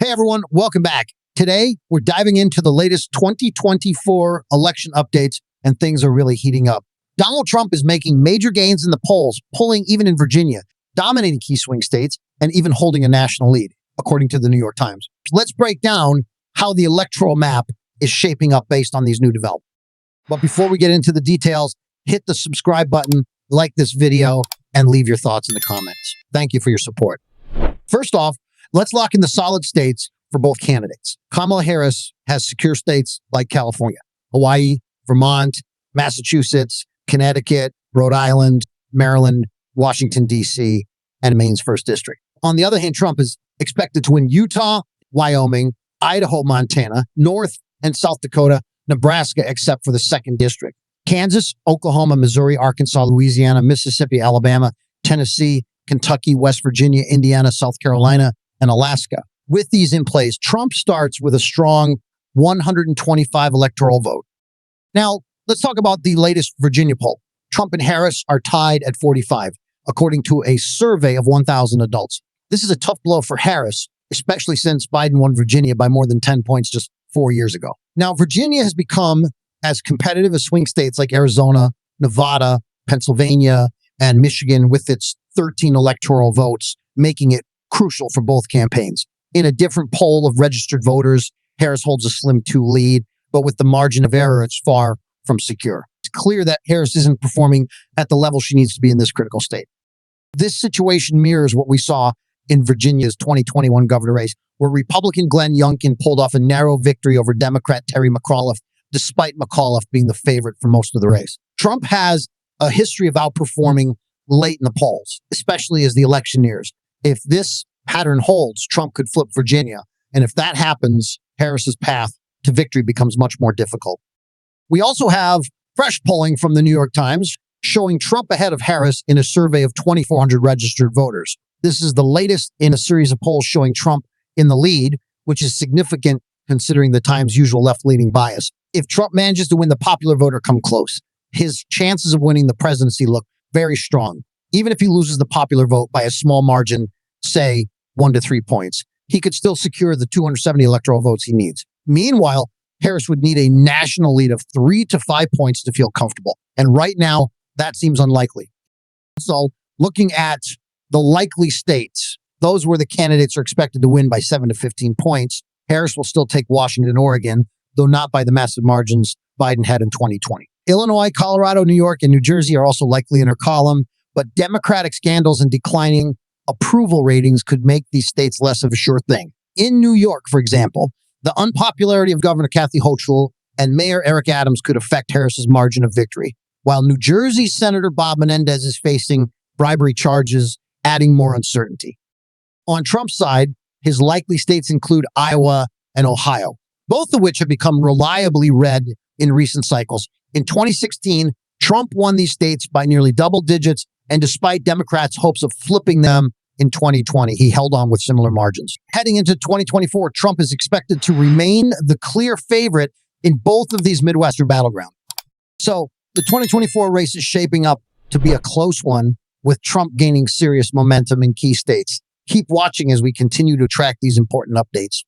Hey everyone, welcome back. Today, we're diving into the latest 2024 election updates, and things are really heating up. Donald Trump is making major gains in the polls, pulling even in Virginia, dominating key swing states, and even holding a national lead, according to the New York Times. Let's break down how the electoral map is shaping up based on these new developments. But before we get into the details, hit the subscribe button, like this video, and leave your thoughts in the comments. Thank you for your support. First off, let's lock in the solid states for both candidates. Kamala Harris has secure states like California, Hawaii, Vermont, Massachusetts, Connecticut, Rhode Island, Maryland, Washington, D.C., and Maine's 1st District. On the other hand, Trump is expected to win Utah, Wyoming, Idaho, Montana, North and South Dakota, Nebraska, except for the 2nd District, Kansas, Oklahoma, Missouri, Arkansas, Louisiana, Mississippi, Alabama, Tennessee, Kentucky, West Virginia, Indiana, South Carolina, and Alaska. With these in place, Trump starts with a strong 125 electoral vote. Now, let's talk about the latest Virginia poll. Trump and Harris are tied at 45, according to a survey of 1,000 adults. This is a tough blow for Harris, especially since Biden won Virginia by more than 10 points just 4 years ago. Now, Virginia has become as competitive as swing states like Arizona, Nevada, Pennsylvania, and Michigan, with its 13 electoral votes, making it crucial for both campaigns. In a different poll of registered voters, Harris holds a slim 2 lead, but with the margin of error, it's far from secure. It's clear that Harris isn't performing at the level she needs to be in this critical state. This situation mirrors what we saw in Virginia's 2021 governor race, where Republican Glenn Youngkin pulled off a narrow victory over Democrat Terry McAuliffe, despite McAuliffe being the favorite for most of the race. Trump has a history of outperforming late in the polls, especially as the election nears. If this pattern holds, Trump could flip Virginia. And if that happens, Harris's path to victory becomes much more difficult. We also have fresh polling from the New York Times showing Trump ahead of Harris in a survey of 2,400 registered voters. This is the latest in a series of polls showing Trump in the lead, which is significant considering the Times' usual left-leaning bias. If Trump manages to win the popular vote or come close, his chances of winning the presidency look very strong. Even if he loses the popular vote by a small margin, say 1 to 3 points, he could still secure the 270 electoral votes he needs. Meanwhile, Harris would need a national lead of 3 to 5 points to feel comfortable. And right now, that seems unlikely. So looking at the likely states, those where the candidates are expected to win by 7 to 15 points, Harris will still take Washington and Oregon, though not by the massive margins Biden had in 2020. Illinois, Colorado, New York, and New Jersey are also likely in her column, but Democratic scandals and declining approval ratings could make these states less of a sure thing. In New York, for example, the unpopularity of Governor Kathy Hochul and Mayor Eric Adams could affect Harris's margin of victory, while New Jersey Senator Bob Menendez is facing bribery charges, adding more uncertainty. On Trump's side, his likely states include Iowa and Ohio, both of which have become reliably red in recent cycles. In 2016, Trump won these states by nearly double digits, and despite Democrats' hopes of flipping them in 2020, he held on with similar margins. Heading into 2024, Trump is expected to remain the clear favorite in both of these Midwestern battlegrounds. So the 2024 race is shaping up to be a close one, with Trump gaining serious momentum in key states. Keep watching as we continue to track these important updates.